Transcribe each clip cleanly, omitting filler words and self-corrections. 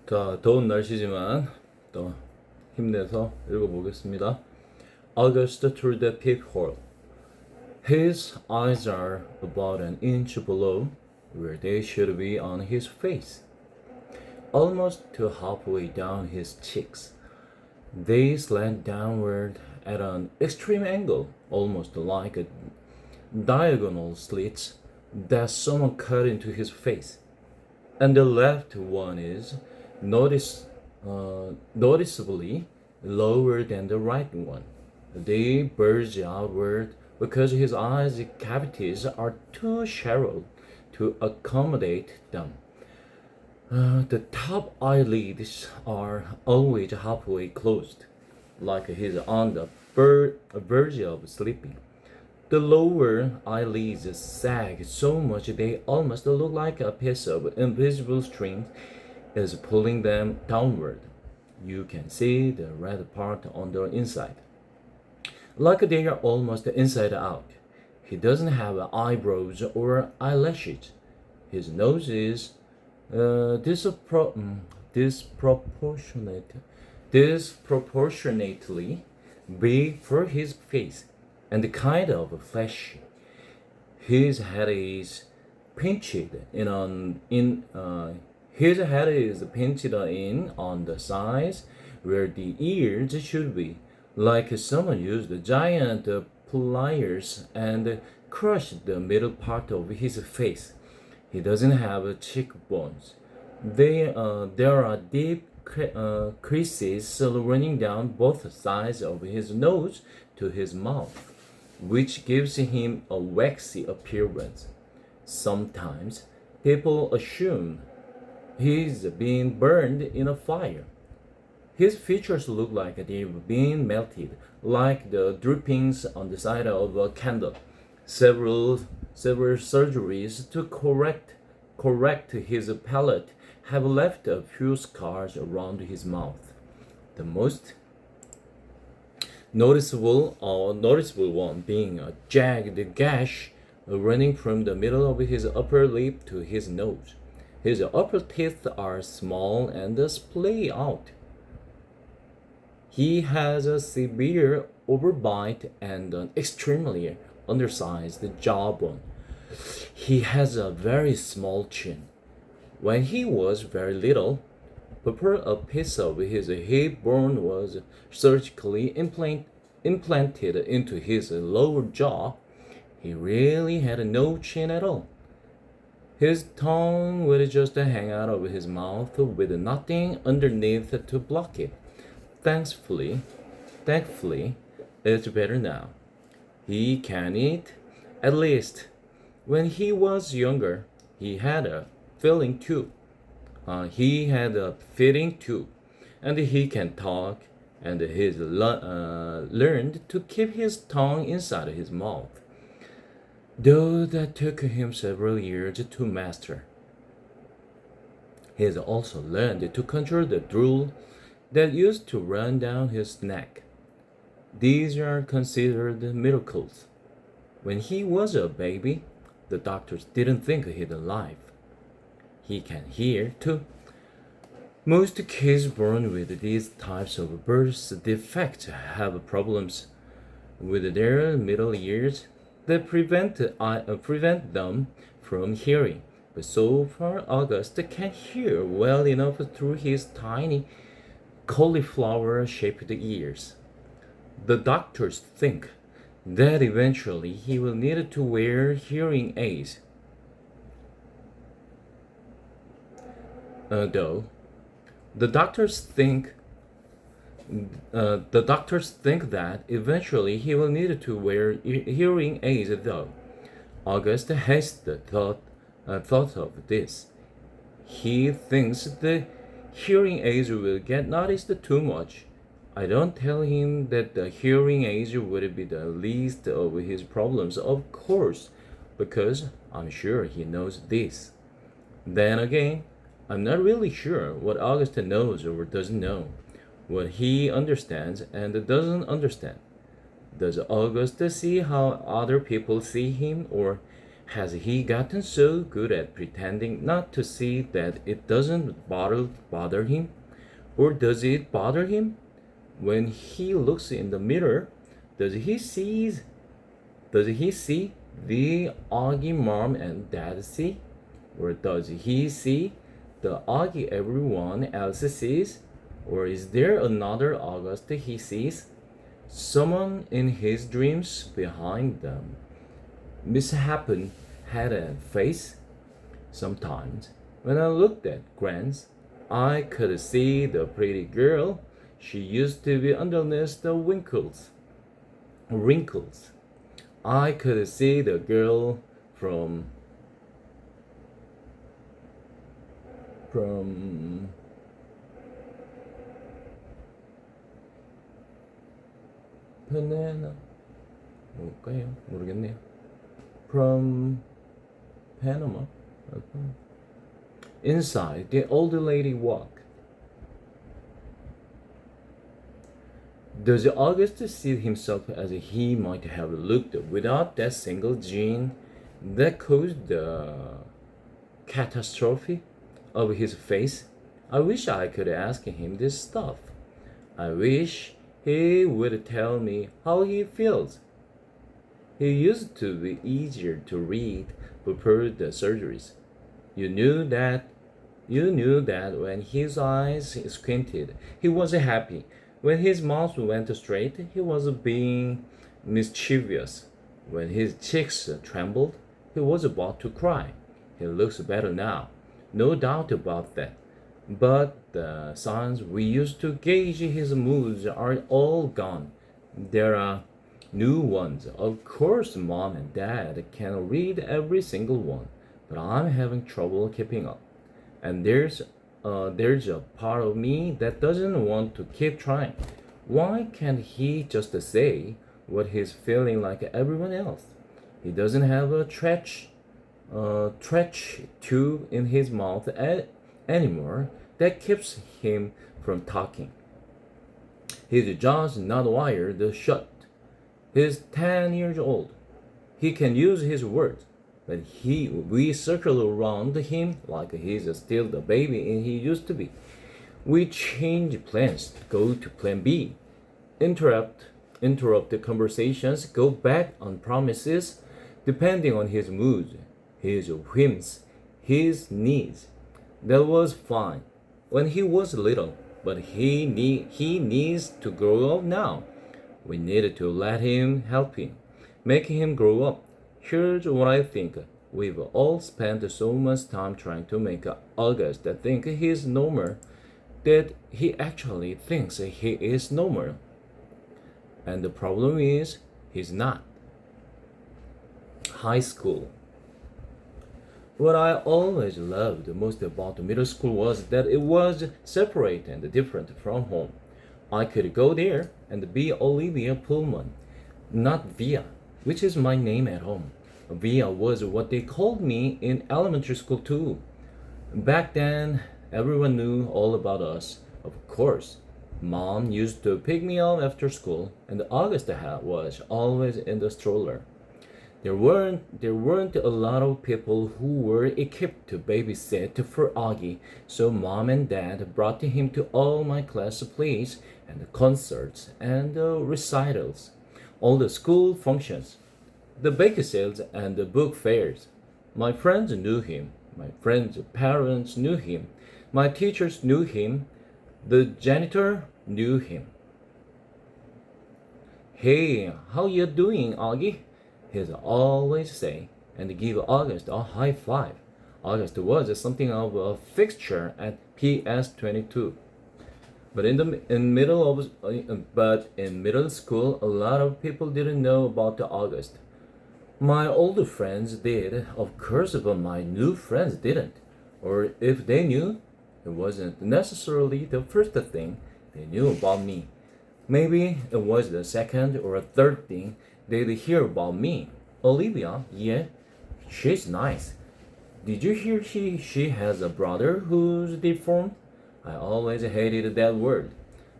자, 더운 날씨지만 또 힘내서 읽어보겠습니다. August through the peephole. His eyes are about an inch below where they should be on his face, almost to halfway down his cheeks. They slant downward at an extreme angle, almost like a diagonal slits that someone cut into his face. And the left one is noticeably lower than the right one. They bulge outward because his eyes cavities are too shallow to accommodate them. The top eyelids are always halfway closed, like he's on the verge of sleeping. The lower eyelids sag so much they almost look like a piece of invisible string is pulling them downward. You can see the red part on the inside, like they are almost inside out. He doesn't have eyebrows or eyelashes. His nose is disproportionate, disproportionately big for his face and kind of fleshy. His head is pinched his head is pinched in on the sides where the ears should be, like someone used giant pliers and crushed the middle part of his face. He doesn't have cheekbones. There are deep creases running down both sides of his nose to his mouth, which gives him a waxy appearance. Sometimes people assume he's being burned in a fire. His features look like they've been melted, like the drippings on the side of a candle. Several surgeries to correct his palate have left a few scars around his mouth. The most noticeable one being a jagged gash running from the middle of his upper lip to his nose. His upper teeth are small and splay out. He has a severe overbite and an extremely undersized jawbone. He has a very small chin. When he was very little, before a piece of his hip bone was surgically implanted into his lower jaw, he really had no chin at all. His tongue would just hang out of his mouth with nothing underneath to block it. Thankfully, it's better now. He can eat. At least, when he was younger, he had a filling tube. He had a feeding tube, and he can talk, and he's learned to keep his tongue inside his mouth, though that took him several years to master. He has also learned to control the drool that used to run down his neck. These are considered miracles. When he was a baby, the doctors didn't think he'd alive. He can hear too. Most kids born with these types of birth defects have problems with their middle ears that prevent them from hearing. But so far, August can hear well enough through his tiny cauliflower-shaped ears. The doctors think that eventually he will need to wear hearing aids. Though the doctors think that eventually he will need to wear hearing aids. Though August has the thought of this. He thinks the hearing aids will get noticed too much. I don't tell him that the hearing aids would be the least of his problems, of course, because I'm sure he knows this. Then again, I'm not really sure what August knows or doesn't know, what he understands and doesn't understand. Does August see how other people see him, or Has he gotten so good at pretending not to see that it doesn't bother him? Or does it bother him? When he looks in the mirror, does he see does he see the Augie mom and dad see? Or does he see the Augie everyone else sees? Or is there another August he sees? Someone in his dreams behind them. Mishappen had a face. Sometimes, when I looked at Grants, I could see the pretty girl she used to be underneath the wrinkles. I could see the girl from Panama. 뭘까요? 모르겠네요. From Panama. Inside, the old lady walked. Does August see himself as he might have looked without that single gene that caused the catastrophe of his face? I wish I could ask him this stuff. I wish he would tell me how he feels. He used to be easier to read before the surgeries. You knew that when his eyes squinted, he was happy. When his mouth went straight, he was being mischievous. When his cheeks trembled, he was about to cry. He looks better now, no doubt about that. But the signs we used to gauge his moods are all gone. There are new ones. Of course, mom and dad can read every single one, but I'm having trouble keeping up. And there's a part of me that doesn't want to keep trying. Why can't he just say what he's feeling like everyone else? He doesn't have a stretch tube in his mouth anymore that keeps him from talking. His jaw's not wired shut. He's 10 years old. He can use his words, but we circle around him like he's still the baby he used to be. We change plans, go to plan B, interrupt the conversations, go back on promises, depending on his mood, his whims, his needs. That was fine when he was little, but he needs to grow up now. We needed to let him help him, make him grow up. Here's what I think. We've all spent so much time trying to make August think he's normal that he actually thinks he is normal. And the problem is, he's not. High school. What I always loved most about middle school was that it was separate and different from home. I could go there and be Olivia Pullman, not Via, which is my name at home. Via was what they called me in elementary school too. Back then, everyone knew all about us. Of course, mom used to pick me up after school, and August was always in the stroller. There weren't a lot of people who were equipped to babysit for Augie, so mom and dad brought him to all my class plays and concerts and recitals, all the school functions, the bake sales and the book fairs. My friends knew him. My friends' parents knew him. My teachers knew him. The janitor knew him. Hey, how you doing, Augie? He'd always say, and give August a high five. August was something of a fixture at PS22. But in middle school, a lot of people didn't know about the August. My older friends did, of course, but my new friends didn't. Or if they knew, it wasn't necessarily the first thing they knew about me. Maybe it was the second or third thing they'd hear about me. Olivia, yeah, she's nice. Did you hear she has a brother who's deformed? I always hated that word,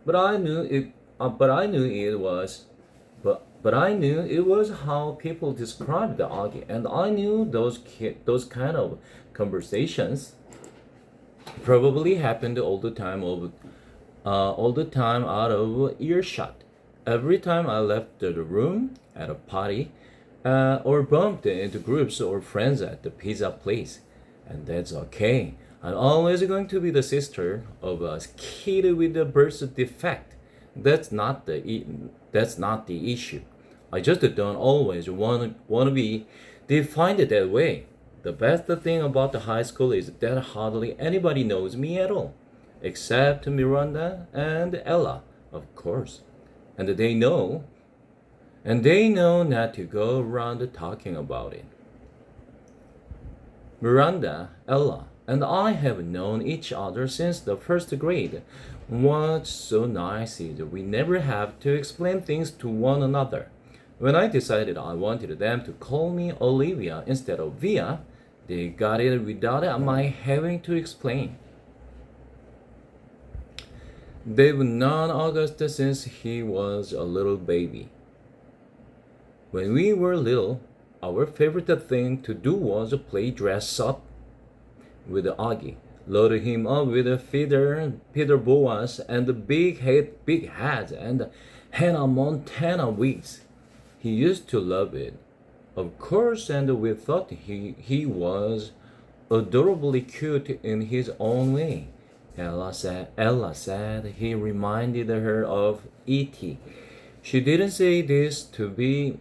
but I knew it. But I knew it was. But I knew it was how people described the Augie, and I knew those kind of conversations probably happened all the time out of earshot. Every time I left the room at a party, or bumped into groups or friends at the pizza place, and that's okay. I'm always going to be the sister of a kid with a birth defect. That's not the issue. I just don't always want to be defined that way. The best thing about the high school is that hardly anybody knows me at all, except Miranda and Ella, of course. And they know not to go around talking about it. Miranda, Ella, and I have known each other since the first grade. What's so nice is we never have to explain things to one another. When I decided I wanted them to call me Olivia instead of Via, they got it without my having to explain. They've known August since he was a little baby. When we were little, our favorite thing to do was play dress up with Augie, load him up with Peter Boas and the big hat and Hannah Montana wigs. He used to love it, of course, and we thought he was adorably cute in his own way. Ella said he reminded her of E.T. She didn't say this to be.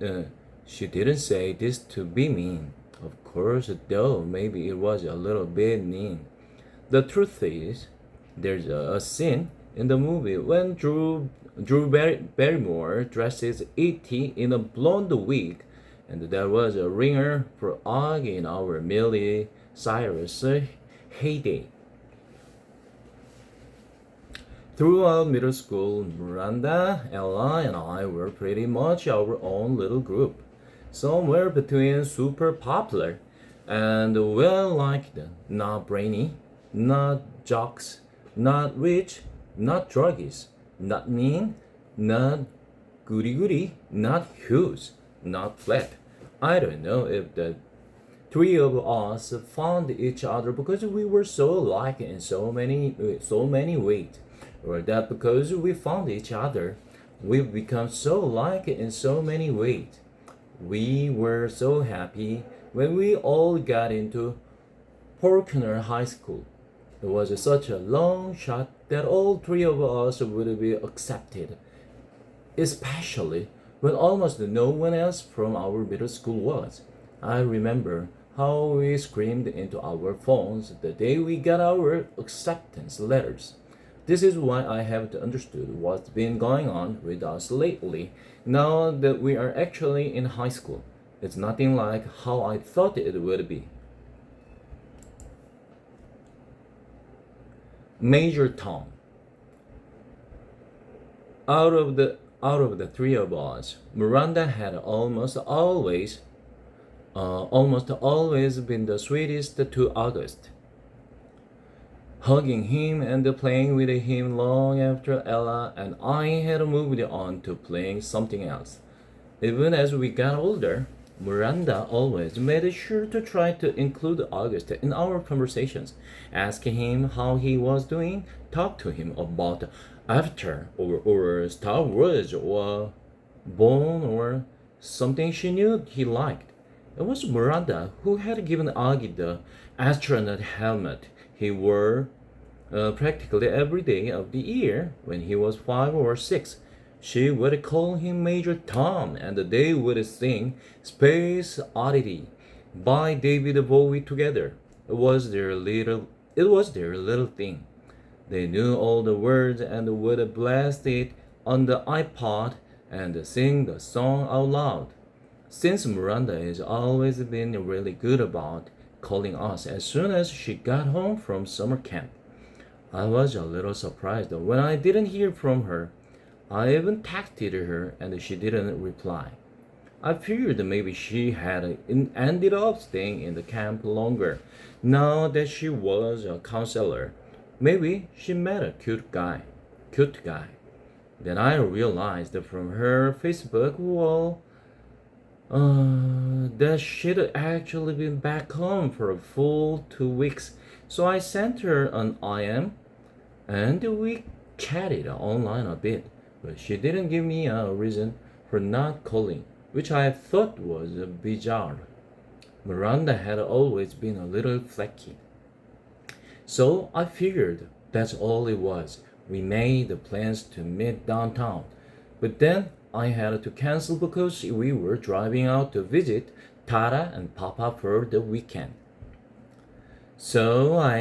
She didn't say this to be mean. Of course, though, maybe it was a little bit mean. The truth is, there's a scene in the movie when Barrymore dresses E.T. in a blonde wig, and there was a ringer for Og in our Miley Cyrus heyday. Throughout middle school, Miranda, Ella, and I were pretty much our own little group, somewhere between super popular and well liked, not brainy, not jocks, not rich, not druggies, not mean, not goody goody, not huge, not flat. I don't know if the three of us found each other because we were so alike in so many ways, or that because we found each other, we've become so alike in so many ways. We were so happy when we all got into Faulkner High School. It was such a long shot that all three of us would be accepted, especially when almost no one else from our middle school was. I remember how we screamed into our phones the day we got our acceptance letters. This is why I haven't understood what's been going on with us lately now that we are actually in high school. It's nothing like how I thought it would be. Major Tom. Out of the three of us, Miranda had almost always been the sweetest to August, hugging him and playing with him long after Ella and I had moved on to playing something else. Even as we got older, Miranda always made sure to try to include August in our conversations, ask him how he was doing, talk to him about Avatar or Star Wars or Bone or something she knew he liked. It was Miranda who had given Augie the astronaut helmet he wore practically every day of the year when he was 5 or 6. She would call him Major Tom, and they would sing Space Oddity by David Bowie together. It was their little thing. They knew all the words and would blast it on the iPod and sing the song out loud. Since Miranda has always been really good about calling us as soon as she got home from summer camp, I was a little surprised when I didn't hear from her. I even texted her and she didn't reply. I figured maybe she had ended up staying in the camp longer now that she was a counselor. Maybe she met a cute guy. Then I realized from her Facebook wall that she'd actually been back home for a full 2 weeks. So I sent her an IM and we chatted online a bit, but she didn't give me a reason for not calling, which I thought was bizarre. Miranda had always been a little flaky. So I figured that's all it was. We made the plans to meet downtown. But then I had to cancel because we were driving out to visit Tara and Papa for the weekend. So I